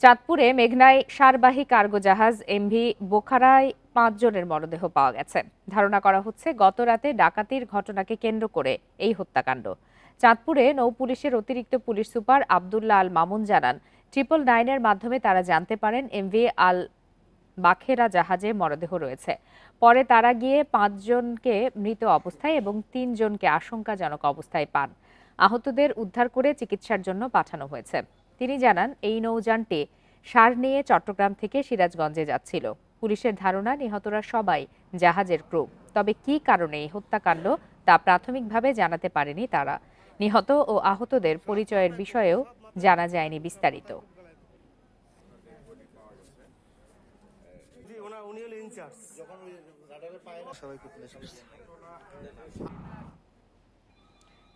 চাঁদপুরে মেঘনায় সারবাহী কার্গো জাহাজ এমভি বোখারায় ৫ জনের মরদেহ পাওয়া গেছে। ধারণা করা হচ্ছে গত রাতে ডাকাতির ঘটনাকে কেন্দ্র করে এই হত্যাকাণ্ড। চাঁদপুরে নৌপুলিশের অতিরিক্ত পুলিশ সুপার আব্দুল্লাহ আল মামুন জানান, 999-এর মাধ্যমে তারা জানতে পারেন এমভি আল বাখেরা জাহাজে মরদেহ রয়েছে। পরে তারা গিয়ে ৫ জনকে মৃত অবস্থায় এবং ৩ জনকে আশঙ্কাজনক অবস্থায় পান। আহতদের উদ্ধার করে চিকিৎসার জন্য পাঠানো হয়েছে। তিনি জানান, এই নৌযানটি সার নিয়ে চট্টগ্রাম থেকে সিরাজগঞ্জে যাচ্ছিল। পুলিশের ধারণা নিহতরা সবাই জাহাজের ক্রু। তবে কী কারণে এই হত্যাকাণ্ড তা প্রাথমিকভাবে জানাতে পারেনি তারা। নিহত ও আহতদের পরিচয়ের বিষয়েও জানা যায়নি বিস্তারিত।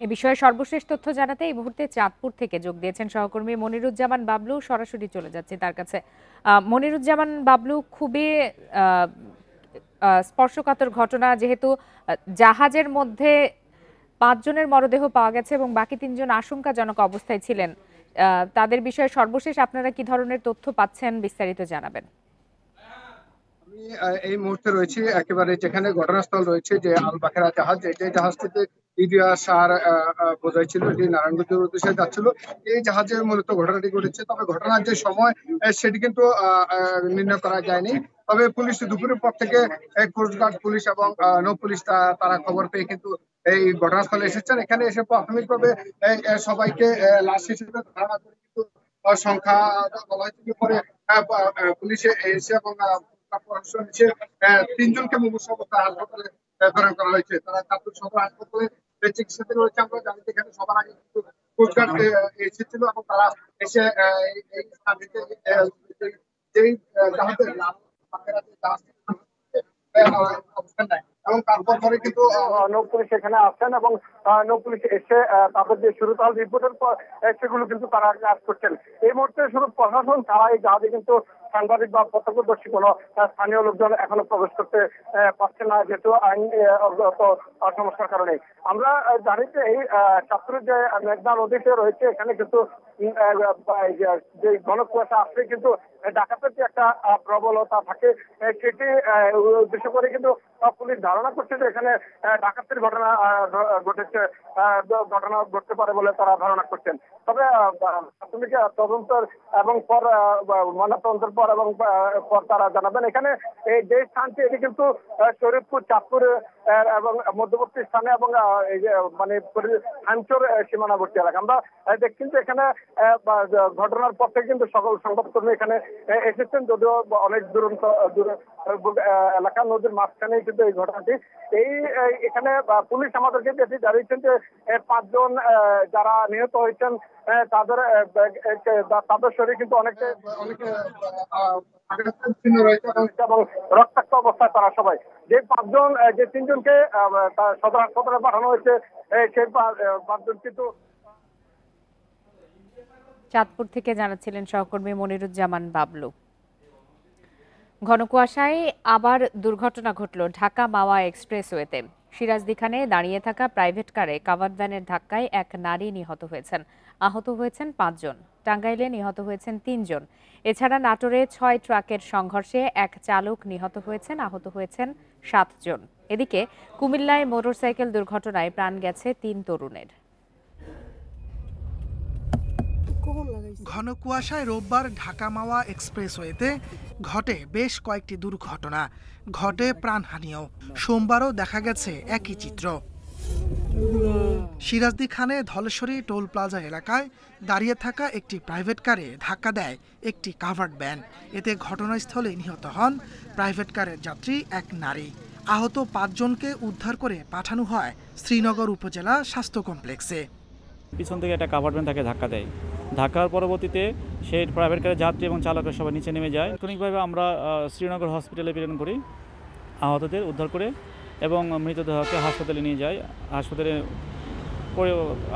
এ বিষয়ে সর্বশেষ তথ্য জানাতে এই মুহূর্তে চাঁদপুর থেকে যোগ দিয়েছেন সহকর্মী মনিরুজ্জামান বাবলু। সরাসরি চলে যাচ্ছে তার কাছে। মনিরুজ্জামান বাবলু, খুবই স্পর্শকাতর ঘটনা, যেহেতু জাহাজের মধ্যে ৫ জনের মরদেহ পাওয়া গেছে এবং বাকি ৩ জন আশঙ্কাজনক অবস্থায় ছিলেন। তাদের বিষয়ে সর্বশেষ আপনারা কি ধরনের তথ্য পাচ্ছেন, বিস্তারিত জানাবেন। আমি এই মুহূর্তে রয়েছি একেবারে যেখানে ঘটনাস্থল রয়েছে, যে আল বাখেরা জাহাজ, যে জাহাজটিতে ইউরিয়া সার বোঝাই ছিল, এটি নারায়ণগঞ্জের উদ্দেশ্যে যাচ্ছিল। এই জাহাজে মূলত ঘটনাটি ঘটেছে। তবে ঘটনার যে সময় সেটি কিন্তু নির্ণয় করা যায়নি। তবে পুলিশ দুপুরের পর থেকে কোস্টগার্ড পুলিশ এবং নৌ পুলিশ তারা খবর পেয়ে কিন্তু এই ঘটনাস্থলে এসেছেন। এখানে এসে প্রাথমিকভাবে সবাইকে লাশ হিসেবে ধারণা করে কিন্তু সংখ্যা বলা হয়েছে। পরে পুলিশে এসে এবং ৩ জনকে মুমূর্ষু অবস্থায় হাসপাতালে প্রেরণ করা হয়েছে। তারা চাঁদপুর সদর হাসপাতালে চিকিৎসাতে রয়েছে। আমরা জানি এখানে সবার আগে কিন্তু কোস্টগার্ড এসেছিল এবং তারা এসে এই স্থানটিতে যেই জাহাজের অবস্থান নেয় এবং তারপর পরে কিন্তু নৌপুলিশ এখানে আসছেন এবং নৌপুলিশ এসে তাদের যে শুরুতাল রিপোর্টের পর সেগুলো কিন্তু তারা কাজ করছেন। এই মুহূর্তে শুধু প্রশাসন তারা এই জাহাজে কিন্তু সাংবাদিক বা প্রত্যক্ষদর্শী কোনো স্থানীয় লোকজন এখনো প্রবেশ করতে পারছে না, যেহেতু আইন সমস্যার কারণে। আমরা জানি যে এই চাঁদপুরের যে মেঘনা নদীতে রয়েছে, এখানে কিন্তু যে ঘন কুয়াশা আসলে কিন্তু ডাকাতের যে একটা প্রবলতা থাকে, সেটি উদ্দেশ্য করে কিন্তু পুলিশ ধারণা করছে যে এখানে ডাকাতের ঘটনা ঘটতে পারে বলে তারা ধারণা করছেন। তবে প্রাথমিক তদন্ত এবং পর ময়নাতদন্তের পর এবং পর তারা জানাবেন। এখানে এই যে স্থানটি, এটি কিন্তু শরীফপুর, চাঁদপুর এবং মধ্যবর্তী স্থানে এবং এই যে মানে হাঞ্চর সীমানাবর্তী এলাকা। আমরা দেখছি যে এখানে ঘটনার পর থেকে কিন্তু সকল সংবাদকর্মী এখানে এসেছেন, যদিও অনেক দূর এলাকা, নদীর মাঝখানে কিন্তু এই ঘটনাটি। এখানে পুলিশ আমাদেরকে যেটি জানিয়েছেন যে ৫ জন যারা নিহত হয়েছেন তাদের শরীর কিন্তু অনেকে এবং রক্তাক্ত অবস্থায় তারা সবাই। যে ৫ জন, যে ৩ জনকে সদর হাসপাতালে পাঠানো হয়েছে, সেই ৫ জন কিন্তু। চাঁদপুর থেকে জানাচ্ছিলেন সহকর্মী মনিরুজ্জামান বাবলু। ঘন কুয়াশায় আবার দুর্ঘটনা ঘটল ঢাকা মাওয়া এক্সপ্রেসওয়েতে। সিরাজদিখানে দাঁড়িয়ে থাকা প্রাইভেট কারে কাভার্ড ভ্যানের ধাক্কায় এক নারী নিহত হয়েছেন। আহত হয়েছেন ৫ জন। টাঙ্গাইলে নিহত হয়েছেন ৩ জন। এছাড়া নাটোরে ৬ ট্রাকের সংঘর্ষে এক চালক নিহত হয়েছেন, আহত হয়েছেন ৭ জন। এদিকে কুমিল্লায় মোটরসাইকেল দুর্ঘটনায় প্রাণ গেছে ৩ তরুণের। ঘন কুয়াশায় রোববার ঢাকা মাওয়া এক্সপ্রেসওয়েতে ঘটে বেশ কয়েকটি দুর্ঘটনা, ঘটে প্রাণহানিও। সোমবারও দেখা গেছে একই চিত্র। সিরাজদিখানে ধলেশ্বরী টোল প্লাজা এলাকায় দাঁড়িয়ে থাকা একটি প্রাইভেট কারে ধাক্কা দেয় একটি কাভার্ড ভ্যান। এতে ঘটনাস্থলে নিহত হন প্রাইভেট কারের যাত্রী এক নারী। আহত ৫ জনকে উদ্ধার করে পাঠানো হয় শ্রীনগর উপজেলা স্বাস্থ্য কমপ্লেক্সে। পিছন থেকে একটা কাভার্ড ভ্যান তাকে ধাক্কা দেয়। ধাক্কার পরবর্তীতে সেই প্রাইভেট কারের যাত্রী এবং চালকের সবাই নিচে নেমে যায়। তাৎক্ষণিকভাবে আমরা শ্রীনগর হসপিটালে প্রেরণ করি আহতদের উদ্ধার করে এবং মৃতদেহকে হাসপাতালে নিয়ে যাই। হাসপাতালে পরে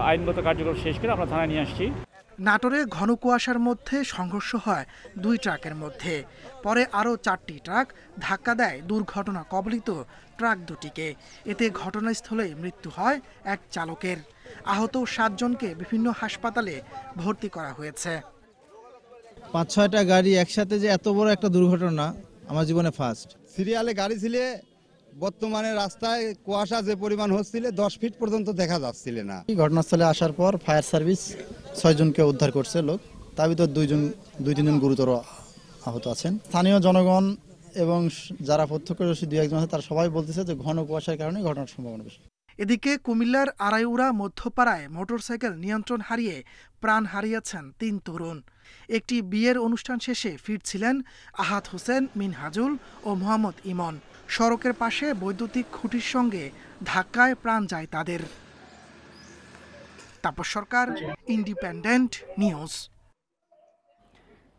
আইনগত কার্যক্রম শেষ করে আমরা থানায় নিয়ে আসছি। নাটোরে ঘন কুয়াশার মধ্যে সংঘর্ষ হয় 2 ট্রাকের মধ্যে। পরে আরও 4টি ট্রাক ধাক্কা দেয় দুর্ঘটনা কবলিত ট্রাক দুটিকে। এতে ঘটনাস্থলেই মৃত্যু হয় এক চালকের। আহত 7 জনকে বিভিন্ন হাসপাতালে ভর্তি করা হয়েছে। 5-6টা গাড়ি একসাথে যে এত বড় একটা দুর্ঘটনা আমার জীবনে ফার্স্ট। সিরিয়ালে গাড়ি ছিল, বর্তমানে রাস্তায় কুয়াশা যে পরিমাণ হচ্ছিল 10 ফিট পর্যন্ত দেখা যাচ্ছিল না। ঘটনাস্থলে আসার পর ফায়ার সার্ভিস 6 জনকে উদ্ধার করছে লোক, তার ভিতর 2-3 জন গুরুতর আহত আছেন। স্থানীয় জনগণ এবং যারা প্রত্যক্ষদর্শী 2-1 জন আছে তারা সবাই বলতেছে যে ঘন কুয়াশার কারণে ঘটনার সম্ভাবনা বেশি। এদিকে কুমিল্লার আড়াইউড়া মধ্যপাড়ায় মোটরসাইকেল নিয়ন্ত্রণ হারিয়ে প্রাণ হারিয়েছেন 3 তরুণ। একটি বিয়ের অনুষ্ঠান শেষে ফিরছিলেন আহাদ হোসেন, মিনহাজুল ও মোহাম্মদ ইমন। সড়কের পাশে বৈদ্যুতিক খুঁটির সঙ্গে ধাক্কায় প্রাণ যায় তাদের। তাপস সরকার, ইন্ডিপেন্ডেন্ট নিউজ।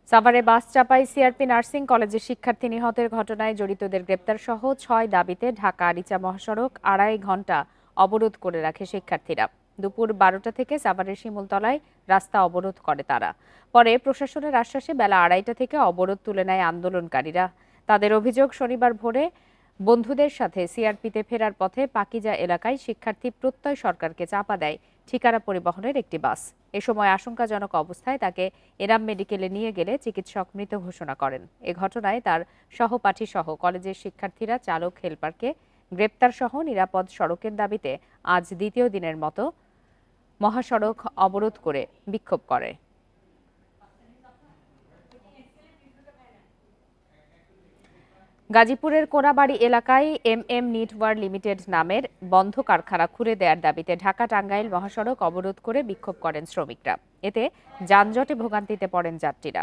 সাভারে বাস চাপায় সিআরপি নার্সিং কলেজের শিক্ষার্থী নিহতের ঘটনায় জড়িতদের গ্রেপ্তার সহ 6 দাবিতে ঢাকা আরিচা মহাসড়ক 2.5 ঘন্টা অবরোধ করে রাখে শিক্ষার্থীরা। দুপুর 12টা থেকে সাভারের শিমুলতলায় রাস্তা অবরোধ করে তারা। পরে প্রশাসনের আশ্বাসে বেলা 2:30 থেকে অবরোধ তুলে নেয় আন্দোলনকারীরা। তাদের অভিযোগ, শনিবার ভোরে বন্ধুদের সাথে সিআরপিতে ফেরার পথে পাকিজা এলাকায় শিক্ষার্থী প্রত্যয় সরকারকে চাপা দেয় ঠিকানা পরিবহনের একটি বাস। এ সময় আশঙ্কাজনক অবস্থায় তাকে এরাম মেডিকেলে নিয়ে গেলে চিকিৎসক মৃত ঘোষণা করেন। এ ঘটনায় তার সহপাঠী সহ কলেজের শিক্ষার্থীরা চালক হেলপারকে গ্রেপ্তার সহ নিরাপদ সড়কের দাবিতে আজ দ্বিতীয় দিনের মতো মহাসড়ক অবরোধ করে বিক্ষোভ করে। গাজীপুরের কোনাবাড়ি এলাকায় এমএম নিটওয়ার লিমিটেড নামের বন্ধ কারখানা খুলে দেওয়ার দাবিতে ঢাকা টাঙ্গাইল মহাসড়ক অবরোধ করে বিক্ষোভ করেন শ্রমিকরা। এতে যানজটে ভোগান্তিতে পড়েন যাত্রীরা।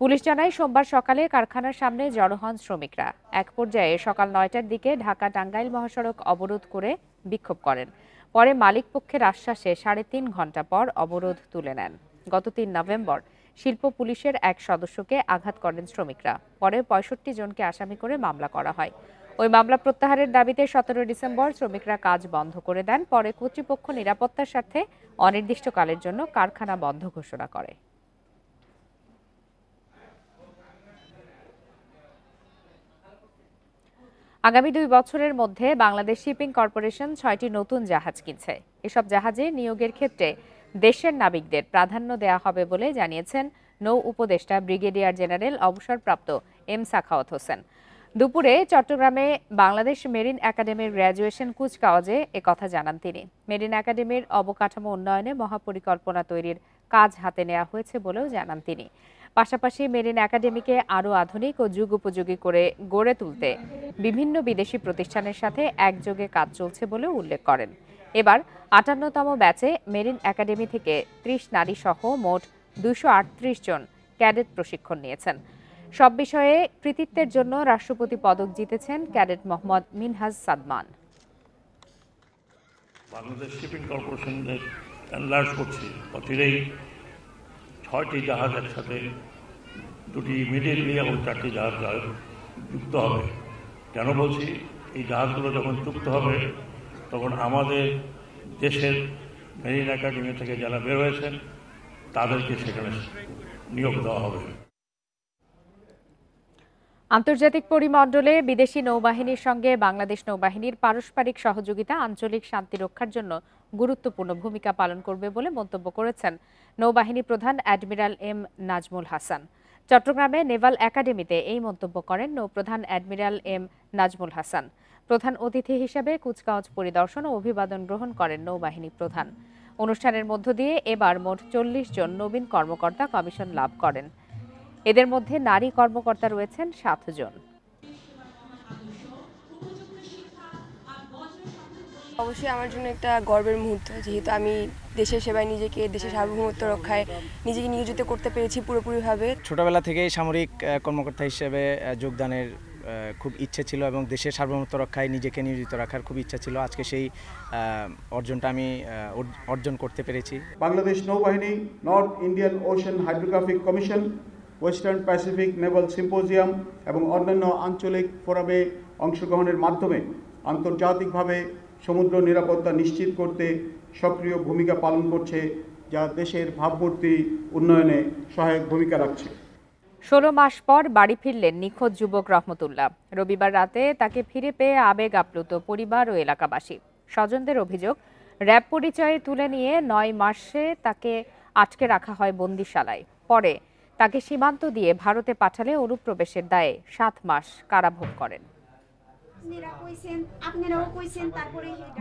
পুলিশ জানায়, সোমবার সকালে কারখানার সামনে জড়ো হন শ্রমিকরা। এক পর্যায়ে সকাল 9টার দিকে ঢাকা টাঙ্গাইল মহাসড়ক অবরোধ করে বিক্ষোভ করেন। পরে মালিকপক্ষের আশ্বাসে 3.5 ঘন্টা পর অবরোধ তুলে নেন। গত 3 নভেম্বর শিল্প পুলিশের এক সদস্যকে আঘাত করেন শ্রমিকরা। পরে 65 জনকে আসামি করে মামলা করা হয়। ওই মামলা প্রত্যাহারের দাবিতে 17 ডিসেম্বর শ্রমিকরা কাজ বন্ধ করে দেন। পরে কর্তৃপক্ষ নিরাপত্তার স্বার্থে অনির্দিষ্টকালের জন্য কারখানা বন্ধ ঘোষণা করে। আগামী 2 বছরের মধ্যে বাংলাদেশ শিপিং কর্পোরেশন 6টি নতুন জাহাজ কিনছে। এসব জাহাজে নিয়োগের ক্ষেত্রে দেশের নাবিকদের প্রাধান্য দেওয়া হবে বলে জানিয়েছেন নৌ উপদেষ্টা ব্রিগেডিয়ার জেনারেল অবসরপ্রাপ্ত এম সাখাওয়াত হোসেন। দুপুরে চট্টগ্রামে বাংলাদেশ মেরিন একাডেমির গ্র্যাজুয়েশন কুচকাওয়াজে একথা জানান তিনি। মেরিন একাডেমির অবকাঠামো উন্নয়নে মহাপরিকল্পনা তৈরির কাজ হাতে নেওয়া হয়েছে বলেও জানান তিনি। পাশাপাশি মেরিন একাডেমিকে আরও আধুনিক ও যুগোপযোগী করে গড়ে তুলতে বিভিন্ন বিদেশি প্রতিষ্ঠানের সাথে একযোগে কাজ চলছে বলেও উল্লেখ করেন। এবার 58তম ব্যাচে মেরিন একাডেমি থেকে 30 নারী সহ মোট 238 জন ক্যাডেট প্রশিক্ষণ নিয়েছেন। সব বিষয়ে কৃতিত্বের জন্য রাষ্ট্রপতি পদক জিতেছেন ক্যাডেট মোহাম্মদ মিনহাজ সাদমান। বাংলাদেশ শিপিং কর্পোরেশনের এনলার্জ করছি, অচিরেই 6টি জাহাজ একসাথে, 2টি ইমিডিয়েটলি এবং 4টি জাহাজ যুক্ত হবে। কেন বলছি, এই জাহাজগুলো যখন যুক্ত হবে তখন আমাদের দেশের মেরিন একাডেমি থেকে যারা বের হয়েছেন তাদেরকে সেখানে নিয়োগ দেওয়া হবে। আন্তর্জাতিক পরিমণ্ডলে বিদেশি নৌবাহিনীর সঙ্গে বাংলাদেশ নৌবাহিনীর পারস্পরিক সহযোগিতা আঞ্চলিক শান্তি রক্ষার জন্য গুরুত্বপূর্ণ ভূমিকা পালন করবে বলে মন্তব্য করেছেন নৌবাহিনী প্রধান অ্যাডমিরাল এম নাজমুল হাসান। চট্টগ্রামে নেভাল একাডেমিতে এই মন্তব্য করেন নৌপ্রধান অ্যাডমিরাল এম নাজমুল হাসান। প্রধান অতিথি হিসেবে কুচকাওয়াজ পরিদর্শন ও অভিবাদন গ্রহণ করেন নৌবাহিনী প্রধান। অনুষ্ঠানের মধ্য দিয়ে এবার মোট 40 জন নবীন কর্মকর্তা কমিশন লাভ করেন। এদের মধ্যে নারী কর্মকর্তা রয়েছেন 7 জন। অবশ্যই আমার জন্য একটা গর্বের মুহূর্ত, যেহেতু আমি দেশের সেবায় নিজেকে, দেশের সার্বভৌমত্ব রক্ষায় নিজেকে নিয়োজিত করতে পেরেছি পুরোপুরিভাবে। ছোটবেলা থেকেই সামরিক কর্মকর্তা হিসেবে যোগদানের খুব ইচ্ছে ছিল এবং দেশের সার্বভৌমত্ব রক্ষায় নিজেকে নিয়োজিত রাখার খুব ইচ্ছা ছিল। আজকে সেই অর্জনটা আমি অর্জন করতে পেরেছি। বাংলাদেশ নৌবাহিনী, north Indian ocean hydrographic commission, western Pacific Naval symposium এবং অন্যান্য আঞ্চলিক ফোরামে অংশগ্রহণের মাধ্যমে আন্তর্জাতিকভাবে সমুদ্র নিরাপত্তা নিশ্চিত করতে সক্রিয় ভূমিকা পালন করছে, যা দেশের ভাবমূর্তি উন্নয়নে সহায়ক ভূমিকা রাখছে। 16 মাস পর বাড়ি ফিরলেন নিখোঁজ যুবক রহমতুল্লাহ। রবিবার রাতে তাকে ফিরে পেয়ে আবেগ আপ্লুত পরিবার ও এলাকাবাসী। স্বজনদের অভিযোগ, র্যাব পরিচয়ে তুলে নিয়ে 9 মাসে তাকে আটকে রাখা হয় বন্দিশালায়। পরে তাকে সীমান্ত দিয়ে ভারতে পাঠালে অনুপ্রবেশের দায়ে 7 মাস কারাভোগ করেন।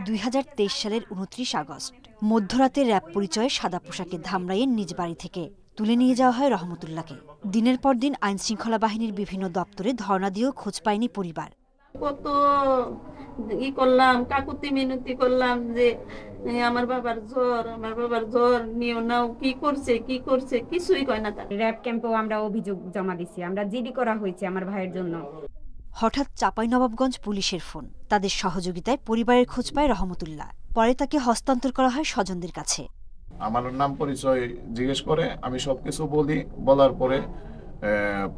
2023 সালের 29 আগস্ট মধ্যরাতে র্যাব পরিচয়ে সাদা পোশাকে ধামরাইয়ের নিজ বাড়ি থেকে তুলে নিয়ে যাওয়া হয় রহমতুল্লাহকে। দিনের পর দিন আইন শৃঙ্খলা বাহিনীর বিভিন্ন দপ্তরে ধর্ণা দিয়েও খোঁজ পায়নি পরিবার। কত করলাম, কাকুতি মিনতি করলাম যে আমার বাবার জ্বর নিও নাও, কি করছে কিছুই কয় না। তার র্যাব ক্যাম্পেও আমরা অভিযোগ জমা দিছি, আমরা জিডি করা হয়েছে আমার ভাইয়ের জন্য। হঠাৎ চাঁপাইনবাবগঞ্জ পুলিশের ফোন। তাদের সহযোগিতায় পরিবারের খোঁজ পায় রহমতুল্লাহ। পরে তাকে হস্তান্তর করা হয় স্বজনদের কাছে। আমার নাম পরিচয় জিজ্ঞেস করে, আমি সবকিছু বলি। বলার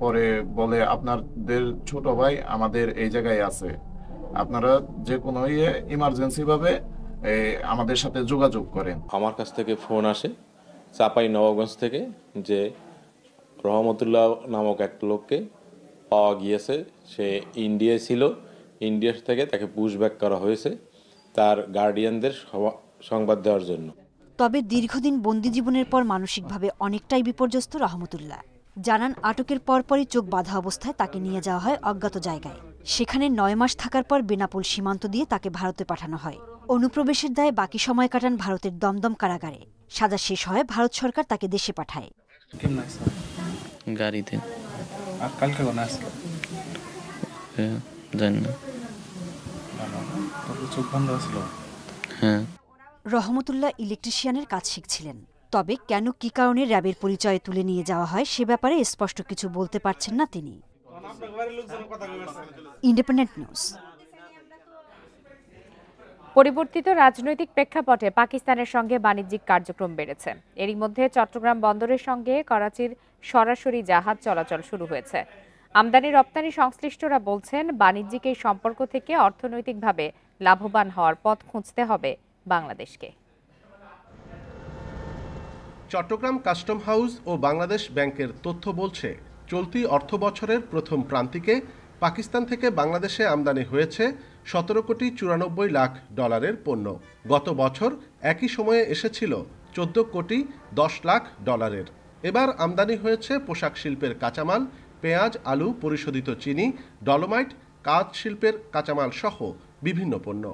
পরে বলে আপনাদের ছোট ভাই আমাদের এই জায়গায় আছে, আপনারা যে কোনো ইমার্জেন্সি ভাবে আমাদের সাথে যোগাযোগ করেন। আমার কাছ থেকে ফোন আসে চাঁপাইনবাবগঞ্জ থেকে যে রহমতুল্লাহ নামক এক লোককে পাওয়া গিয়েছে, সে ইন্ডিয়ায় ছিল, ইন্ডিয়া থেকে তাকে পুশব্যাক করা হয়েছে তার গার্ডিয়ানদের সংবাদ দেওয়ার জন্য। তবে দীর্ঘদিন বন্দি জীবনের পর মানসিকভাবে অনেকটাই বিপর্যস্ত রহমতুল্লাহ। জানান আটকের পরপরই চোখ বাঁধা অবস্থায় তাকে নিয়ে যাওয়া হয় অজ্ঞাত জায়গায়। সেখানে 9 মাস থাকার পর বেনাপোল সীমান্ত দিয়ে তাকে ভারতে পাঠানো হয়। অনুপ্রবেশের দায়ে বাকি সময় কাটান ভারতের দমদম কারাগারে। সাজা শেষ হয় ভারত সরকার তাকে দেশে পাঠায়। গাড়িতে আর কালকে কোন আসলো জানি না, চোখ বন্ধ ছিল। হ্যাঁ, রহমতুল্লাহ ইলেকট্রিশিয়ানের কাজ শিখছিলেন। তবে কেন কি কারণে র্যাবের পরিচয় তুলে নিয়ে যাওয়া হয় সে ব্যাপারে স্পষ্ট কিছু বলতে পারছেন না তিনি। Independent news. পরিবর্তিত রাজনৈতিক প্রেক্ষাপটে পাকিস্তানের সঙ্গে বাণিজ্যিক কার্যক্রম বেড়েছে। এরই মধ্যে চট্টগ্রাম বন্দরের সঙ্গে করাচির সরাসরি জাহাজ চলাচল শুরু হয়েছে। আমদানি রপ্তানি সংশ্লিষ্টরা বলছেন, বাণিজ্যিক এই সম্পর্ক থেকে অর্থনৈতিকভাবে লাভবান হওয়ার পথ খুঁজতে হবে বাংলাদেশকে। চট্টগ্রাম কাস্টম হাউস ও বাংলাদেশ ব্যাংকের তথ্য বলছে, চলতি অর্থবছরের প্রথম প্রান্তিকে পাকিস্তান থেকে বাংলাদেশে আমদানি হয়েছে 17 কোটি 94 লাখ ডলারের পণ্য। গত বছর একই সময়ে এসেছিল 14 কোটি 10 লাখ ডলারের। এবার আমদানি হয়েছে পোশাক শিল্পের কাঁচামাল, পেঁয়াজ, আলু, পরিশোধিত চিনি, ডলোমাইট, কাঁচ শিল্পের কাঁচামাল সহ বিভিন্ন পণ্য।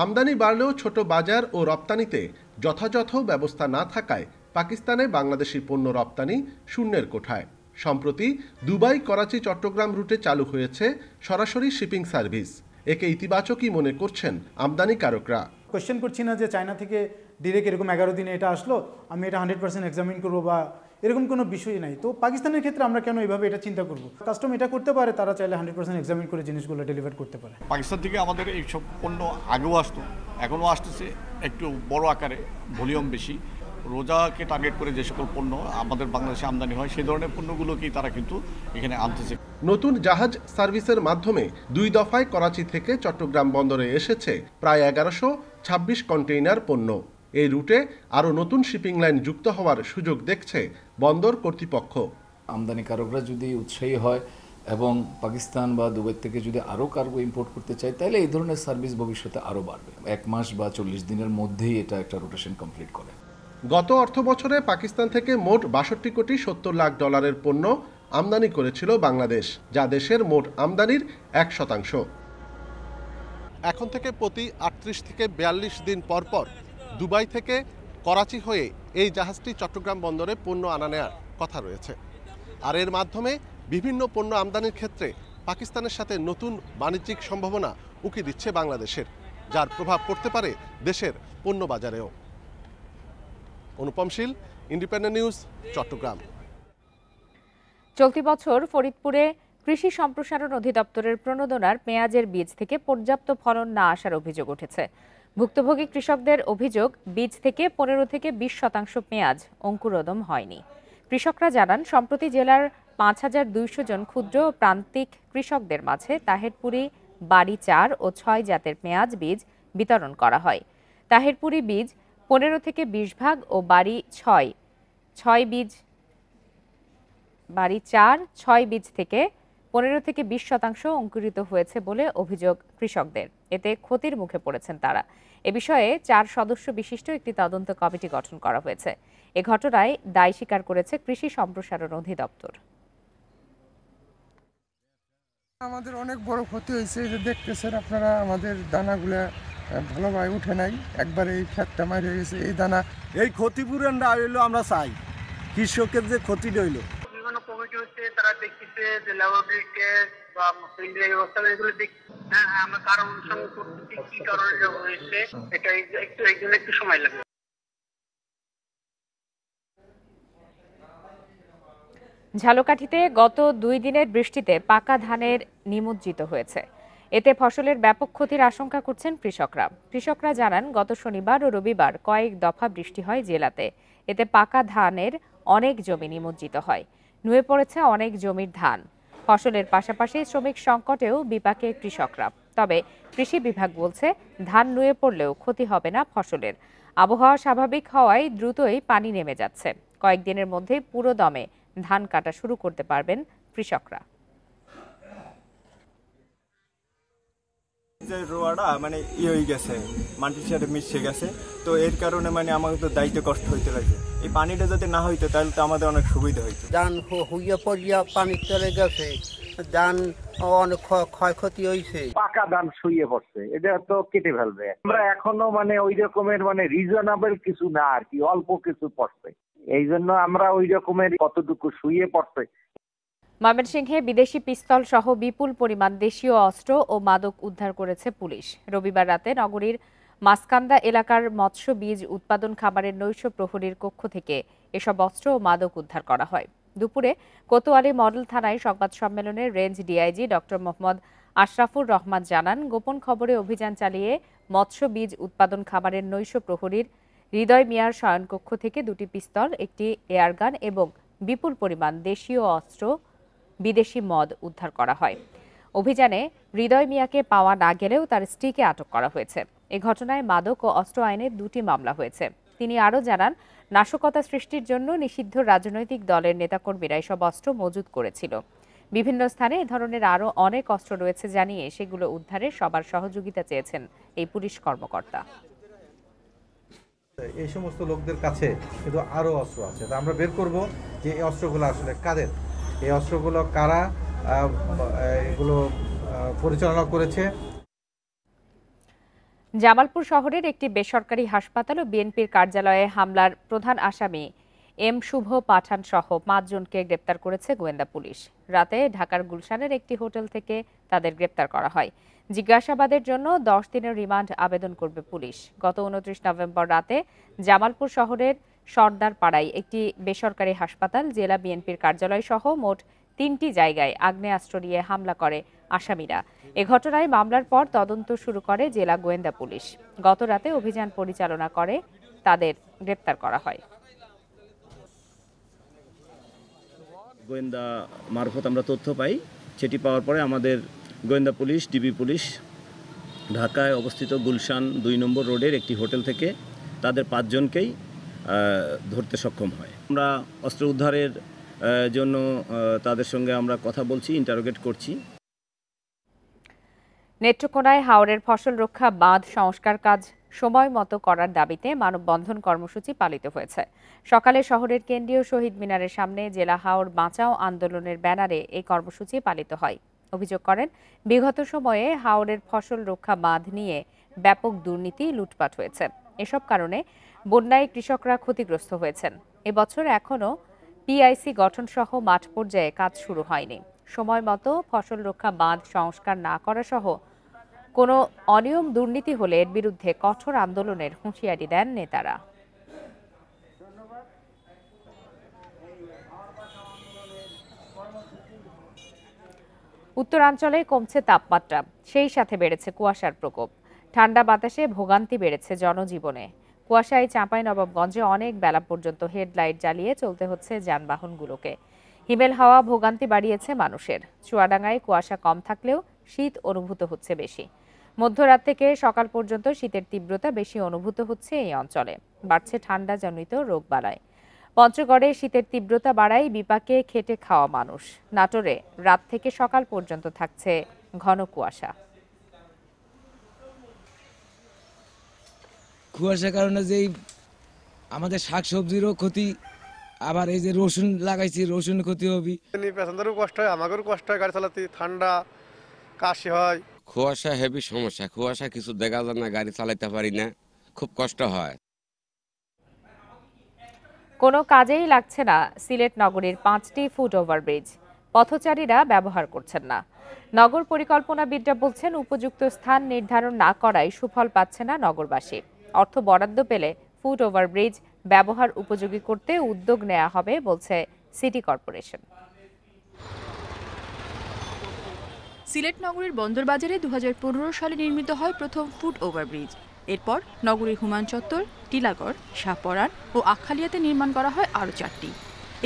আমদানি বাড়লেও ছোট বাজার ও রপ্তানিতে যথাযথ ব্যবস্থা না থাকায় পাকিস্তানে বাংলাদেশি পণ্য রপ্তানি শূন্যের কোঠায়। সম্প্রতি দুবাই, করাচি, চট্টগ্রাম রুটে চালু হয়েছে সরাসরি শিপিং সার্ভিস। একে ইতিবাচকই মনে করছেন আমদানিকারকরা। কোয়েশ্চেন করছি না যে চায়না থেকে ডিরেক্ট এরকম 11 দিনে এটা আসলো, আমি এটা 100% এক্সামিন করবো বা এরকম কোনো বিষয় নাই। তো পাকিস্তানের ক্ষেত্রে আমরা কেন এইভাবে এটা চিন্তা করব? কাস্টম এটা করতে পারে, তারা চাইলে 100% এক্সামিন করে জিনিসগুলো ডেলিভার করতে পারে। পাকিস্তান থেকে আমাদের এইসব পণ্য আগেও আসতো, এখনও আসতেছে, একটু বড় আকারে, ভলিউম বেশি। রোজাকে টার্গেট করে যে সকল পণ্য আমাদের বাংলাদেশে আমদানি হয় সেই ধরনের পণ্যগুলোকেই তারা কিন্তু এখানে আনতেছে। নতুন জাহাজ সার্ভিসের মাধ্যমে 2 দফায় করাচি থেকে চট্টগ্রাম বন্দরে এসেছে প্রায় 1126 কন্টেইনার পণ্য। এই রুটে আরও নতুন শিপিং লাইন যুক্ত হওয়ার সুযোগ দেখছে বন্দর কর্তৃপক্ষ। আমদানিকারকরা যদি উৎসাহী হয় এবং পাকিস্তান বা দুবাই থেকে যদি আরও কার্গো ইম্পোর্ট করতে চায়, তাহলে এই ধরনের সার্ভিস ভবিষ্যতে আরও বাড়বে। 1 মাস বা 40 দিনের মধ্যেই এটা একটা রোটেশন কমপ্লিট করে। গত অর্থ বছরে পাকিস্তান থেকে মোট 62 কোটি 70 লাখ ডলারের পণ্য আমদানি করেছিল বাংলাদেশ, যা দেশের মোট আমদানির 1%। এখন থেকে প্রতি 38 থেকে 42 দিন পর পর দুবাই থেকে করাচি হয়ে এই জাহাজটি চট্টগ্রাম বন্দরে পণ্য আনা নেওয়ার কথা রয়েছে। আর এর মাধ্যমে বিভিন্ন পণ্য আমদানির ক্ষেত্রে পাকিস্তানের সাথে নতুন বাণিজ্যিক সম্ভাবনা উকি দিচ্ছে বাংলাদেশের, যার প্রভাব পড়তে পারে দেশের পণ্য বাজারেও। অনুপম শীল, ইন্ডিপেন্ডেন্ট নিউজ, চট্টগ্রাম। চলতি বছর ফরিদপুরে কৃষি সম্প্রসারণ অধিদপ্তরের প্রণোদনার পেঁয়াজের বীজ থেকে পর্যাপ্ত ফলন না আসার অভিযোগ উঠেছে। ভুক্তভোগী কৃষকদের অভিযোগ, বীজ থেকে 15 থেকে 20% পেঁয়াজ অঙ্কুরোদম হয়নি। কৃষকরা জানান, সম্প্রতি জেলার 5200 জন ক্ষুদ্র প্রান্তিক কৃষকদের মাঝে তাহেরপুরি, বাড়ি 4 ও 6 জাতের পেঁয়াজ বীজ বিতরণ করা হয়। তাহেরপুরি বীজ 15 থেকে 20 ভাগ ও বাড়ি 4 6 বীজ থেকে 15 থেকে 20% অঙ্কুরিত হয়েছে বলে অভিযোগ কৃষকদের। এতে ক্ষতির মুখে পড়েছেন তারা। এ বিষয়ে 4 সদস্য বিশিষ্ট একটি তদন্ত কমিটি গঠন করা হয়েছে। এ ঘটনায় দায় স্বীকার করেছে কৃষি সম্প্রসারণ অধিদপ্তর। আমাদের অনেক বড় ক্ষতি হয়েছে, যে দেখতেছেন আপনারা, আমাদের দানাগুলা ভালোভাবে উঠে নাই, একবারে এই ক্ষেতটা মার হয়ে গেছে। এই দানা, এই ক্ষতিপূরণটা হইলো আমরা চাই, কৃষকের যে ক্ষতি হইলো। বিভিন্ন কমিটি হচ্ছে, তারা দেখতেছে যে ল্যাবরেটরি টেস্ট বা ফিল্ডের ব্যবস্থা, এগুলো দেখতে আমরা কারণ অনুসন্ধান করতেছি কি কারণে হয়েছে, এটা একটু সময় লাগবে। ঝালকাঠিতে গত 2 দিনের বৃষ্টিতে পাকা ধানের নিমজ্জিত হয়েছে। এতে ফসলের ব্যাপক ক্ষতির আশঙ্কা করছেন কৃষকরা জানান, গত শনিবার ও রবিবার কয়েক দফা বৃষ্টি হয় জেলাতে। এতে পাকা ধানের অনেক জমি নিমজ্জিত হয়, নুয়ে পড়েছে অনেক জমির ধান। ফসলের পাশাপাশি শ্রমিক সংকটেও বিপাকে কৃষকরা। তবে কৃষি বিভাগ বলছে, ধান নুয়ে পড়লেও ক্ষতি হবে না ফসলের। আবহাওয়া স্বাভাবিক হওয়ায় দ্রুতই পানি নেমে যাচ্ছে। কয়েকদিনের মধ্যে পুরো দমে ধান কাটা শুরু করতে পারবেন কৃষকরা। যে রোয়াটা মানে হয়ে গেছে, মাটির সাথে মিশে গেছে, তো এর কারণে মানে আমাকে তো দায়িত্ব কষ্ট হইতে লাগে। এই পানিটা যদি না হইতো তাহলে তো আমাদের অনেক সুবিধা হইতো। ধান হুইয়া পড়িয়া পানি চলে গেছে, ধান অনেক ক্ষয়ক্ষতি হয়েছে। পাকা ধান শুয়ে পড়ছে, এটা তো কেটে ফেলবে। আমরা এখনো মানে ওই রকমের মানে রিজনেবল কিছু না আর কি, অল্প কিছু পড়ছে, এই জন্য আমরা ওই রকমের কতটুকু শুয়ে পড়ছে। ময়মনসিংহে বিদেশি পিস্তল সহ বিপুল পরিমাণ দেশীয় অস্ত্র ও মাদক উদ্ধার করেছে পুলিশ। রবিবার রাতে নগরীর মাসকান্দা এলাকার মৎস্য বীজ উৎপাদন খামারের নৈশ প্রহরীর কক্ষ থেকে এসব অস্ত্র ও মাদক উদ্ধার করা হয়। দুপুরে কোতোয়ালি মডেল থানায় সংবাদ সম্মেলনে range DIG doctor Mohammad Ashrafur Rahman জানান, গোপন খবরে অভিযান চালিয়ে মৎস্য বীজ উৎপাদন খামারের নৈশ প্রহরীর হৃদয় মিয়ার শয়নকক্ষ থেকে 2টি পিস্তল, একটি এয়ারগান এবং বিপুল পরিমাণ দেশীয় অস্ত্র, বিদেশি মদ উদ্ধার করা হয়। অভিযানে হৃদয় মিয়াকে পাওয়া না গেলেও তার স্ত্রীকে আটক করা হয়েছে। এ ঘটনায় মাদক ও অস্ত্র আইনে 2টি মামলা হয়েছে। তিনি আরও জানান, নাশকতা সৃষ্টির জন্য নিষিদ্ধ রাজনৈতিক দলের নেতাকর্মীরা এসব অস্ত্র মজুত করেছিল। বিভিন্ন স্থানে এ ধরনের আরও অনেক অস্ত্র রয়েছে জানিয়ে সেগুলো উদ্ধারে সবার সহযোগিতা চেয়েছেন এই পুলিশ কর্মকর্তা। এই সমস্ত লোকদের কাছে কিন্তু আরও অস্ত্র আছে, তা আমরা বের করব যে এই অস্ত্রগুলো আসলে কাদের, এই অস্ত্রগুলো কারা এগুলো পরিচালনা করেছে। জামালপুর শহরের একটি বেসরকারি হাসপাতাল ও বিএনপির কার্যালয়ে হামলার প্রধান আসামি এম শুভ পাঠান সহ 5 জনকে গ্রেপ্তার করেছে গোয়েন্দা পুলিশ। রাতে ঢাকার গুলশানের একটি হোটেল থেকে তাদের গ্রেপ্তার করা হয়। জিজ্ঞাসাবাদের জন্য 10 দিনের রিমান্ড আবেদন করবে পুলিশ। গত 29 নভেম্বর রাতে জামালপুর শহরের সর্দার পাড়ায় একটি বেসরকারি হাসপাতাল, জেলা বিএনপির কার্যালয় সহ মোট 3টি জায়গায় আগ্নেয়াস্ত্র নিয়ে হামলা করে আসামিরা। এ ঘটনায় মামলার পর তদন্ত শুরু করে জেলা গোয়েন্দা পুলিশ। গত রাতে অভিযান পরিচালনা করে তাদের গ্রেপ্তার করা হয়। গোয়েন্দা মারফত আমরা তথ্য পাই, সেটি পাওয়ার পরে আমাদের গোয়েন্দা পুলিশ, ডিবি পুলিশ ঢাকায় অবস্থিত গুলশান 2 নম্বর রোডের একটি হোটেল থেকে তাদের 5 জনকেই ধরতে সক্ষম হয়। আমরা অস্ত্র উদ্ধারের জন্য তাদের সঙ্গে আমরা কথা বলছি, ইন্টারোগেট করছি। নেত্রকোনায় হাওরের ফসল রক্ষা বাঁধ সংস্কার কাজ সময় মতো করার দাবিতে মানববন্ধন কর্মসূচি পালিত হয়েছে। সকালে শহরের কেন্দ্রীয় শহীদ মিনারের সামনে জেলা হাওর বাঁচাও আন্দোলনের ব্যানারে এই কর্মসূচি পালিত হয়। অভিযোগ করেন, বিগত সময়ে হাওরের ফসল রক্ষা বাঁধ নিয়ে ব্যাপক দুর্নীতি, লুটপাট হয়েছে। এসব কারণে বন্যায় কৃষকরা ক্ষতিগ্রস্ত হয়েছেন। এবছর এখনও পিআইসি গঠন সহ মাঠ পর্যায়ে কাজ শুরু হয়নি। সময় মতো ফসল রক্ষা বাঁধ সংস্কার না করা সহ কোনো অনিয়ম, দুর্নীতি হলে এর বিরুদ্ধে কঠোর আন্দোলনের হুঁশিয়ারি দেন নেতারা। উত্তরাঞ্চলে কমছে তাপমাত্রা, সেই সাথে বেড়েছে কুয়াশার প্রকোপ। ঠান্ডা বাতাসে ভোগান্তি বেড়েছে জনজীবনে। কুয়াশায় চাঁপাইনবাবগঞ্জে অনেক বেলা পর্যন্ত হেডলাইট জ্বালিয়ে চলতে হচ্ছে যানবাহনগুলোকে। হিমেল হাওয়া ভোগান্তি বাড়িয়েছে মানুষের। চুয়াডাঙ্গায় কুয়াশা কম থাকলেও শীত অনুভূত হচ্ছে বেশি। মধ্যরাত থেকে সকাল পর্যন্ত শীতের তীব্রতা বেশি অনুভূত হচ্ছে এই অঞ্চলে। বাড়ছে ঠান্ডাজনিত রোগবালাই। পঞ্চগড়ে শীতের তীব্রতা বাড়ায় বিপাকে খেটে খাওয়া মানুষ। নাটোরে রাত থেকে সকাল পর্যন্ত থাকছে ঘন কুয়াশা। কুয়াশার কারণে যেই আমাদের শাকসবজিরও ক্ষতি, আবার এই যে রসুন লাগাইছি রসুনের ক্ষতি হবে। প্যাসেঞ্জারও কষ্ট হয়, আমাদেরও কষ্ট হয়, গাড়ি চালাতে ঠান্ডা কাশি হয়। কুয়াশা হেভি সমস্যা, কুয়াশা কিছু দেখা যায় না, গাড়ি চালাতে পারি না, খুব কষ্ট হয়। কোনো কাজেই লাগছে না সিলেট নগরীর 5টি ফুট ওভারব্রিজ, পথচারীরা ব্যবহার করছেন না। নগর পরিকল্পনাবিদরা বলছেন উপযুক্ত স্থান নির্ধারণ না করায় সুফল পাচ্ছে না নগরবাসী। অর্থ বরাদ্দ পেলে ফুট ওভারব্রিজ ব্যবহার উপযোগী করতে উদ্যোগ নেওয়া হবে বলছে সিটি কর্পোরেশন। সিলেট নগরীর বন্দরবাজারে 2015 সালে নির্মিত হয় প্রথম ফুট ওভারব্রিজ। এরপর নগরীর হুমায়ুন চত্বর, টিলাগড়, শাহপরান ও আখালিয়াতে নির্মাণ করা হয় আরও 4টি।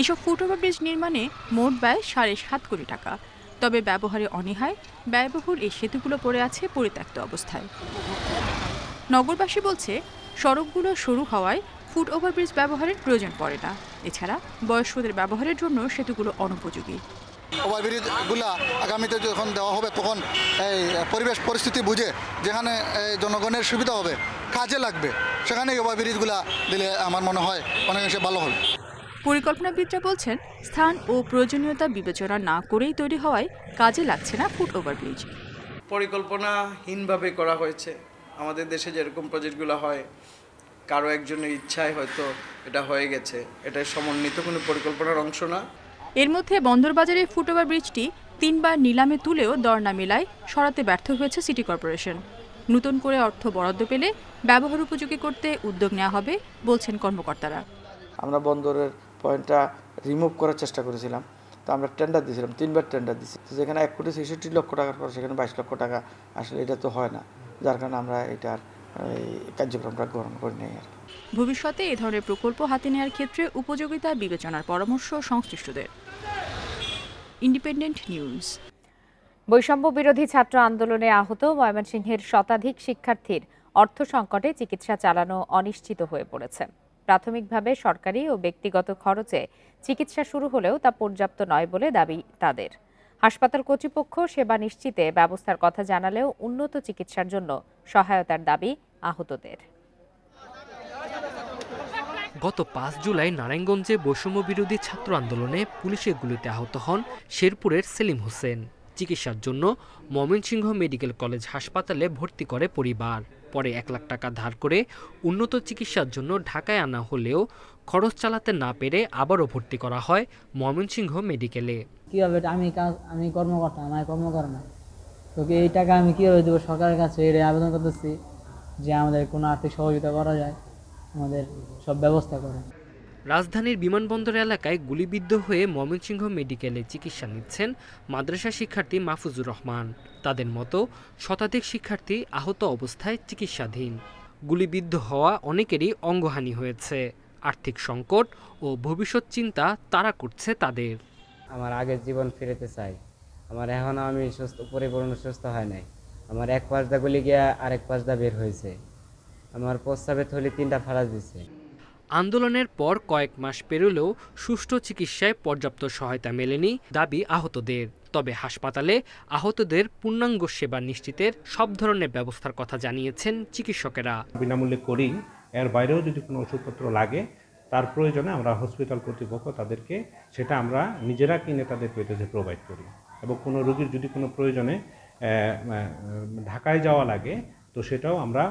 এসব ফুট ওভারব্রিজ নির্মাণে মোট ব্যয় 7.5 কোটি টাকা। তবে ব্যবহারে অনীহায় ব্যয়বহুল এই সেতুগুলো পড়ে আছে পরিত্যক্ত অবস্থায়। নগরবাসী বলছে সড়কগুলো সরু হওয়ায় ফুট ওভারব্রিজ ব্যবহারের প্রয়োজন পড়ে না। এছাড়া বয়স্কদের ব্যবহারের জন্য সেতুগুলো অনুপযোগী। ওভারব্রিজগুলা আগামীতে যখন দেওয়া হবে তখন এই পরিবেশ পরিস্থিতি বুঝে যেখানে জনগণের সুবিধা হবে, কাজে লাগবে, সেখানে ওভারব্রিজগুলা দিলে আমার মনে হয় অনেকাংশে ভালো হবে। পরিকল্পনাবিদরা বলছেন স্থান ও প্রয়োজনীয়তা বিবেচনা না করেই তৈরি হওয়ায় কাজে লাগছে না ফুট ওভারব্রিজ। পরিকল্পনাহীনভাবে করা হয়েছে। আমাদের দেশে যেরকম প্রজেক্টগুলো হয়, কারো একজনের ইচ্ছায় হয়তো এটা হয়ে গেছে, এটা সমন্বিত কোনো পরিকল্পনার অংশ না। এর মধ্যে বন্দরবাজারে ফুট ওভারব্রিজটি 3 বার নিলামে তুলেও দর না মেলায় সরাতে ব্যর্থ হয়েছে সিটি কর্পোরেশন। নতুন করে অর্থ বরাদ্দ পেলে ব্যবহার উপযোগী করতে উদ্যোগ নেওয়া হবে বলছেন কর্মকর্তারা। আমরা বন্দরের পয়েন্টটা রিমুভ করার চেষ্টা করেছিলাম, তো আমরা টেন্ডার দিয়েছিলাম, 3 বার টেন্ডার দিয়েছি। যেখানে 1,66,00,000 টাকার পর সেখানে 22 লক্ষ টাকা, আসলে এটা তো হয় না, যার কারণে আমরা এটার কার্যক্রমটা গ্রহণ করে নেই। ভবিষ্যতে এ ধরনের প্রকল্প হাতে নেওয়ার ক্ষেত্রে উপযোগিতা বিবেচনার পরামর্শ সংশ্লিষ্টদের। Independent news. বৈষম্য বিরোধী ছাত্র আন্দোলনে আহত ময়মনসিংহের শতাধিক শিক্ষার্থীর অর্থ সংকটে চিকিৎসা চালানো অনিশ্চিত হয়ে পড়েছে। প্রাথমিকভাবে সরকারি ও ব্যক্তিগত খরচে চিকিৎসা শুরু হলেও তা পর্যাপ্ত নয় বলে দাবি তাদের। হাসপাতাল কর্তৃপক্ষ সেবা নিশ্চিতে ব্যবস্থার কথা জানালেও উন্নত চিকিৎসার জন্য সহায়তার দাবি আহতদের। গত 5 জুলাই নারায়ণগঞ্জে বৈষম্য বিরোধী ছাত্র আন্দোলনে পুলিশের গুলিতে আহত হন শেরপুরের সেলিম হোসেন। চিকিৎসার জন্য ময়মনসিংহ মেডিকেল কলেজ হাসপাতালে ভর্তি করে পরিবার। পরে 1 লাখ টাকা ধার করে উন্নত চিকিৎসার জন্য ঢাকায় আনা হলেও খরচ চালাতে না পেরে আবারও ভর্তি করা হয় ময়মনসিংহ মেডিকেলে। কিভাবে আমি কর্মকর্তা, আমার কর্মকর্তা না, তো এই টাকা আমি কিভাবে দেবো? সরকারের কাছে এটা আবেদন করতেছি যে আমাদের কোনো আর্থিক সহযোগিতা করা যায়, আমাদের সব ব্যবস্থা করে। রাজধানীর বিমানবন্দর এলাকায় গুলিবিদ্ধ হয়ে ময়মনসিংহ মেডিকেলে চিকিৎসা নিচ্ছেন মাদ্রাসা শিক্ষার্থী মাহফুজুর রহমান। তাদের মতো শতাধিক শিক্ষার্থী আহত অবস্থায় চিকিৎসাধীন। গুলিবিদ্ধ হওয়া অনেকেরই অঙ্গহানি হয়েছে। আর্থিক সংকট ও ভবিষ্যৎ চিন্তা তাড়া করছে তাদের। আমার আগের জীবন ফিরেতে চাই। আমার এখনও আমি পরিপূর্ণ সুস্থ হয় নাই। আমার এক পাশ দা গুলি গিয়া আরেক পাশ দা বের হয়েছে। আমার প্রস্রাবের থলি 3টা ফাড়া দিছে। আন্দোলনের পর কয়েক মাস পেরোলেও সুষ্ঠু চিকিৎসায় পর্যাপ্ত সহায়তা মেলেনি দাবি আহতদের। তবে হাসপাতালে আহতদের পূর্ণাঙ্গ সেবা নিশ্চিতের সব ধরনের ব্যবস্থার কথা জানিয়েছেন চিকিৎসকেরা। বিনামূল্যে করি, এর বাইরেও যদি কোনো ওষুধপত্র লাগে তার প্রয়োজনে আমরা হসপিটাল কর্তৃপক্ষ তাদেরকে সেটা আমরা নিজেরা কিনে তাদেরকে প্রোভাইড করি। এবং কোনো রোগীর যদি কোনো প্রয়োজনে ঢাকায় যাওয়া লাগে তো সেটাও আমরা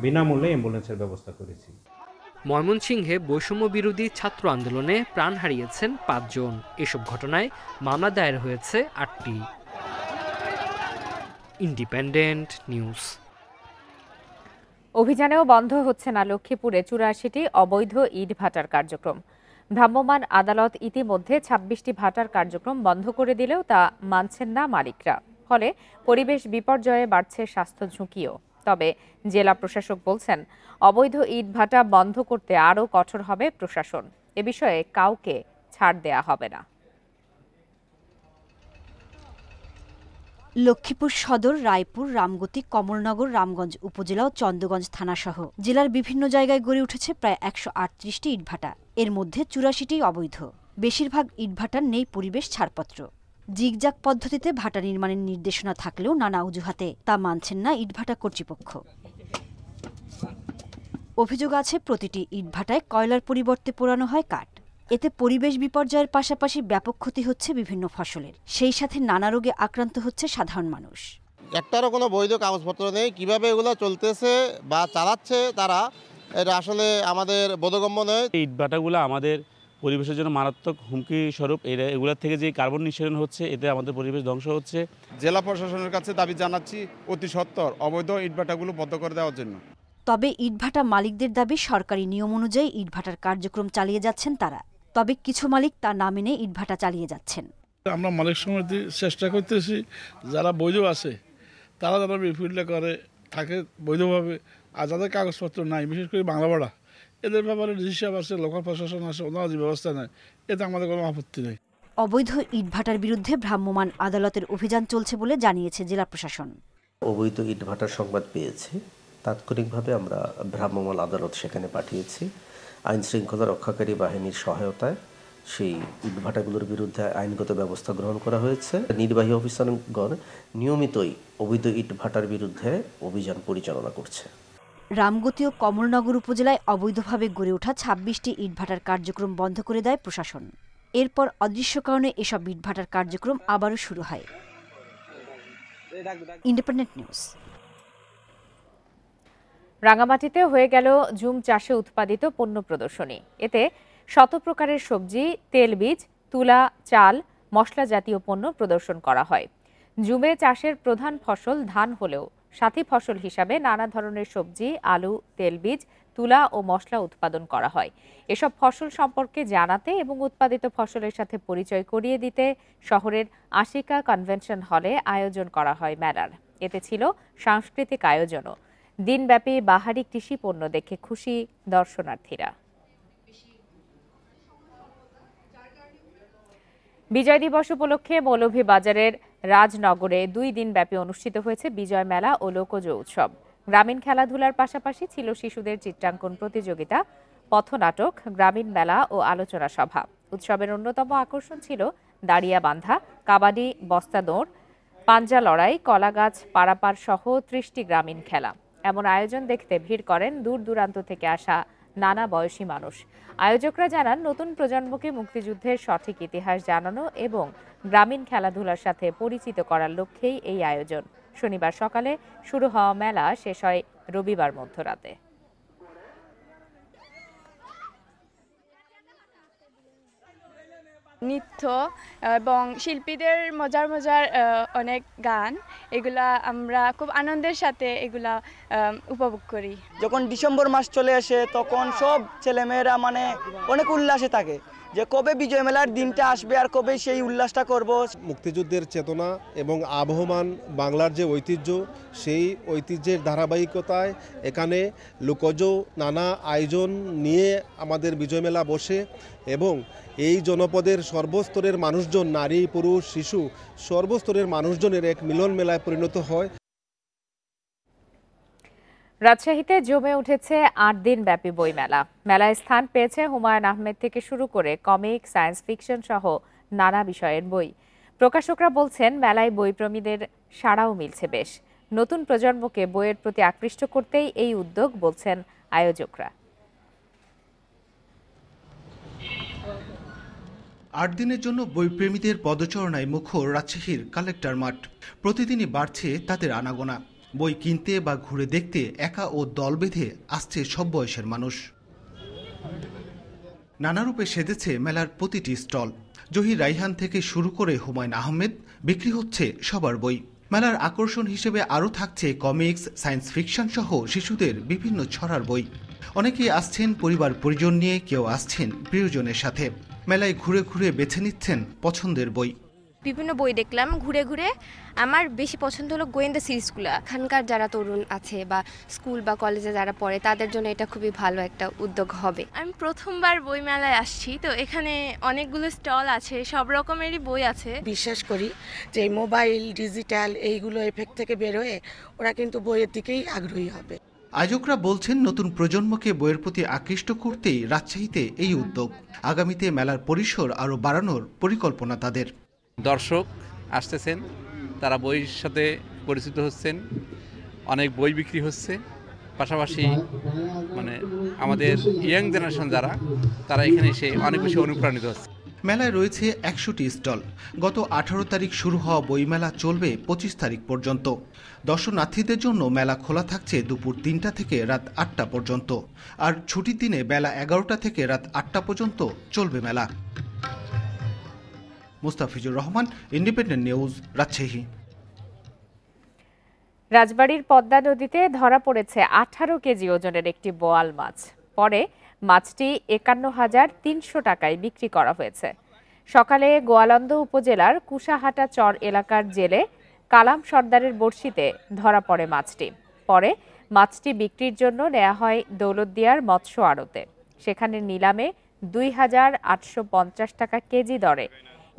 বিনামূল্যে অ্যাম্বুলেন্সের ব্যবস্থা করেছি। ময়মনসিংহে বৈষম্য বিরোধী ছাত্র আন্দোলনে প্রাণ হারিয়েছেন 5 জন। এসব ঘটনায় মামলা দায়ের হয়েছে 8টি। Independent news. অভিযানেও বন্ধ হচ্ছে না লক্ষ্মীপুরে 84টি অবৈধ ইট ভাটার কার্যক্রম। ভ্রাম্যমাণ আদালত ইতিমধ্যে 26টি ভাটার কার্যক্রম বন্ধ করে দিলেও তা মানছেন না মালিকরা। ফলে পরিবেশ বিপর্যয়ে বাড়ছে স্বাস্থ্য ঝুঁকিও। তবে জেলা প্রশাসক বলছেন অবৈধ ইট ভাটা বন্ধ করতে আরও কঠোর হবে প্রশাসন। এ বিষয়ে কাউকে ছাড় দেয়া হবে না। লক্ষ্মীপুর সদর, রায়পুর, রামগতি, কমলনগর, রামগঞ্জ উপজেলা ও চন্দ্রগঞ্জ থানাসহ জেলার বিভিন্ন জায়গায় গড়ে উঠেছে প্রায় ১৩৮টি ইটভাটা। এর মধ্যে ৮৪টি অবৈধ। বেশিরভাগ ইটভাটার নেই পরিবেশ ছাড়পত্র। জিগজাগ পদ্ধতিতে ভাটা নির্মাণের নির্দেশনা থাকলেও নানা অজুহাতে তা মানছেন না ইটভাটা কর্তৃপক্ষ। অভিযোগ আছে, প্রতিটি ইটভাটায় কয়লার পরিবর্তে পোড়ানো হয় কাঠ। এতে পরিবেশ বিপর্যয়ের পাশাপাশি ব্যাপক ক্ষতি হচ্ছে বিভিন্ন ফসলের, সেই সাথে নানা রোগে আক্রান্ত হচ্ছে সাধারণ মানুষ। একটারও কোনো বৈধ কাগজপত্র নেই, কিভাবে এগুলো চলতেছে বা চালাচ্ছে তারা, এটা আসলে আমাদের বোধগম্য নয়। ইটভাটাগুলো আমাদের পরিবেশের জন্য মারাত্মক হুমকি স্বরূপ। এগুলোর থেকে যে কার্বন নিঃসরণ হচ্ছে, এতে আমাদের পরিবেশ ধ্বংস হচ্ছে। জেলা প্রশাসনের কাছে দাবি জানাচ্ছি অতি সত্বর অবৈধ ইটভাটাগুলো বন্ধ করে দেওয়ার জন্য। তবে ইটভাটা মালিকদের দাবি, সরকারি নিয়ম অনুযায়ী ইটভাটার কার্যক্রম চালিয়ে যাচ্ছেন তারা। তবে কিছু মালিক তা না মেনে ইটভাটা চালিয়ে যাচ্ছেন। আমরা মালিক সমিতি চেষ্টা করতেছি, যারা বৈধ আছে তারা যারা বিফিল্ডে করে থাকে বৈধভাবে, আর যাদের কাগজপত্র নাই, বিশেষ করে বাংলা ভাড়া, এদের ব্যাপারে হিসাব আছে, লোকাল প্রশাসন আছে, ওনারা যে ব্যবস্থা নেয়, এতে আমাদের কোনো আপত্তি নেই। অবৈধ ইটভাটার বিরুদ্ধে ভ্রাম্যমাণ আদালতের অভিযান চলছে বলে জানিয়েছে জেলা প্রশাসন। অবৈধ ইটভাটার সংবাদ পেয়েছি, তাৎক্ষণিকভাবে আমরা ভ্রাম্যমাণ আদালত সেখানে পাঠিয়েছি। আইন শৃঙ্খলা রক্ষাকারী বাহিনীর সহায়তায় সেই ইটভাটাগুলোর বিরুদ্ধে আইনগত ব্যবস্থা গ্রহণ করা হয়েছে। নির্বাহী অফিসারগণ নিয়মিতই অবৈধ ইটভাটার বিরুদ্ধে অভিযান পরিচালনা করছে। রামগতি ও কমলনগর উপজেলায় অবৈধভাবে গড়ে ওঠা ২৬টি ইটভাটার কার্যক্রম বন্ধ করে দেয় প্রশাসন। এরপর অদৃশ্য কারণে এসব ইটভাটার কার্যক্রম আবারও শুরু হয়। Independent news. রাঙামাটিতে হয়ে গেল জুম চাষে উৎপাদিত পণ্য প্রদর্শনী। এতে শত প্রকারের সবজি, তেলবীজ, তুলা, চাল, মশলা জাতীয় পণ্য প্রদর্শন করা হয়। জুমে চাষের প্রধান ফসল ধান হলেও সাথী ফসল হিসাবে নানা ধরনের সবজি, আলু, তেলবীজ, তুলা ও মশলা উৎপাদন করা হয়। এসব ফসল সম্পর্কে জানাতে এবং উৎপাদিত ফসলের সাথে পরিচয় করিয়ে দিতে শহরের আশিকা কনভেনশন হলে আয়োজন করা হয় মেলার। এতে ছিল সাংস্কৃতিক আয়োজনও। দিনব্যাপী বাহারি কৃষি পণ্য দেখে খুশি দর্শনার্থীরা। বিজয় দিবস উপলক্ষে মৌলভীবাজারের রাজনগরে 2 দিন ব্যাপী অনুষ্ঠিত হয়েছে বিজয় মেলা ও লোকজ উৎসব। গ্রামীণ খেলাধুলার পাশাপাশি ছিল শিশুদের চিত্রাঙ্কন প্রতিযোগিতা, পথনাটক, গ্রামীণ মেলা ও আলোচনা সভা। উৎসবের অন্যতম আকর্ষণ ছিল দাঁড়িয়া বান্ধা, কাবাডি, বস্তা দৌড়, পাঞ্জা লড়াই, কলাগাছ পারাপার সহ 30টি গ্রামীণ খেলা। এমন আয়োজন দেখতে ভিড় করেন দূর দূরান্ত থেকে আসা নানা বয়সী মানুষ। আয়োজকরা জানান, নতুন প্রজন্মকে মুক্তিযুদ্ধের সঠিক ইতিহাস জানানো এবং গ্রামীণ খেলাধুলার সাথে পরিচিত করার লক্ষ্যেই এই আয়োজন। শনিবার সকালে শুরু হওয়া মেলা শেষ হয় রবিবার মধ্যরাতে। নৃত্য এবং শিল্পীদের মজার মজার অনেক গান, এগুলা আমরা খুব আনন্দের সাথে এগুলা উপভোগ করি। যখন ডিসেম্বর মাস চলে আসে তখন সব ছেলেমেয়েরা মানে অনেক উল্লাসে থাকে যে কবে বিজয় মেলার দিনটা আসবে আর কবে সেই উল্লাসটা করব। মুক্তিযুদ্ধের চেতনা এবং আবহমান বাংলার যে ঐতিহ্য, সেই ঐতিহ্যের ধারাবাহিকতায় এখানে লোকজ নানা আয়োজন নিয়ে আমাদের বিজয় মেলা বসে এবং এই জনপদের সর্বস্তরের মানুষজন, নারী, পুরুষ, শিশু, সর্বস্তরের মানুষজনের এক মিলন মেলায় পরিণত হয়। রাজশাহীতে জমে উঠেছে 8 দিন ব্যাপী বই মেলা। মেলায় স্থান পেয়েছে হুমায়ুন আহমেদ থেকে শুরু করে কমিক, সায়েন্স ফিকশন সহ নানা বিষয়ের বই। প্রকাশকরা বলছেন, মেলায় বইপ্রেমীদের সাড়াও মিলছে বেশ। নতুন প্রজন্মকে বইয়ের প্রতি আকৃষ্ট করতেই এই উদ্যোগ, বলছেন আয়োজকরা। 8 দিনের জন্য বইপ্রেমীদের পদচারণায় মুখর রাজশাহীর কালেক্টর মাঠ। প্রতিদিনই বাড়ছে তাদের আনাগোনা। বই কিনতে বা ঘুরে দেখতে একা ও দল বেঁধে আসছে সব বয়সের মানুষ। নানা রূপে সেজেছে মেলার প্রতিটি স্টল। জহির রাইহান থেকে শুরু করে হুমায়ুন আহমেদ, বিক্রি হচ্ছে সবার বই। মেলার আকর্ষণ হিসেবে আরও থাকছে কমিক্স, সায়েন্স ফিকশন সহ শিশুদের বিভিন্ন ছড়ার বই। অনেকেই আসছেন পরিবার পরিজন নিয়ে, কেউ আসছেন প্রিয়জনের সাথে। মেলায় ঘুরে ঘুরে বেছে নিচ্ছেন পছন্দের বই। বিভিন্ন বই দেখলাম ঘুরে ঘুরে। আমার বেশি পছন্দ হলো গোয়েন্দা সিরিজগুলো। এখানকার যারা তরুণ আছে বা স্কুল বা কলেজে যারা পড়ে তাদের জন্য এটা খুবই ভালো একটা উদ্যোগ হবে। আমি প্রথমবার বইমেলায় আসছি, তো এখানে অনেকগুলো স্টল আছে, সব রকমেরই বই আছে। বিশ্বাস করি যে মোবাইল ডিজিটাল এইগুলো এফেক্ট থেকে বের হয়ে ওরা কিন্তু বইয়ের দিকেই আগ্রহী হবে। আয়োজকরা বলছেন নতুন প্রজন্মকে বইয়ের প্রতি আকৃষ্ট করতেই রাজশাহীতে এই উদ্যোগ। আগামীতে মেলার পরিসর আরও বাড়ানোর পরিকল্পনা তাদের। দর্শক আসতেছেন, তারা বইয়ের সাথে পরিচিত হচ্ছেন, অনেক বই বিক্রি হচ্ছে, পাশাপাশি মানে আমাদের ইয়াং জেনারেশন যারা তারা এখানে এসে অনেক বেশি অনুপ্রাণিত হচ্ছে। মেলায় রয়েছে 100টি স্টল। গত 18 তারিখ শুরু হওয়া বইমেলা চলবে 25 তারিখ পর্যন্ত। দর্শনার্থীদের জন্য মেলা খোলা থাকছে দুপুর 3টা থেকে রাত 8টা পর্যন্ত, আর ছুটির দিনে বেলা 11টা থেকে রাত 8টা পর্যন্ত চলবে মেলা। Mustafizur Rahman, independent news, Rajshahi. রাজবাড়ীর পদ্মা নদীতে ধরা পড়েছে 18 কেজি ওজনের একটি বোয়াল মাছ। পরে মাছটি 51,300 টাকায় বিক্রি করা হয়েছে। সকালে গোয়ালন্দ উপজেলার কুশাহাটা চর এলাকার জেলে কালাম সর্দারের বড়শিতে ধরা পড়ে মাছটি। পরে মাছটি বিক্রির জন্য নেওয়া হয় দৌলতদিয়ার মৎস্য আড়তে। সেখানে নিলামে 2,850 টাকা কেজি দরে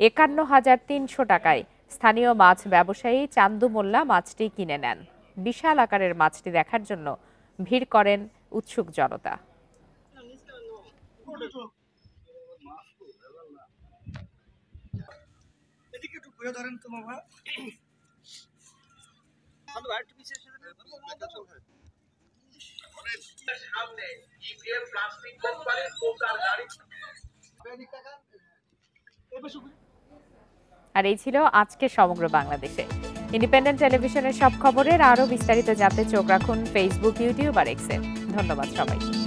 51,300 টাকায় স্থানীয় মাছ ব্যবসায়ী চান্দু মোল্লা মাছটি কিনে নেন। বিশাল আকারের মাছটি দেখার জন্য ভিড় করেন উৎসুক জনতা। আর এই ছিল আজকে সমগ্র বাংলাদেশে। ইন্ডিপেন্ডেন্ট টেলিভিশনের সব খবরের আরো বিস্তারিত জানতে চোখ রাখুন ফেসবুক, ইউটিউব আর এক্সে। ধন্যবাদ সবাইকে।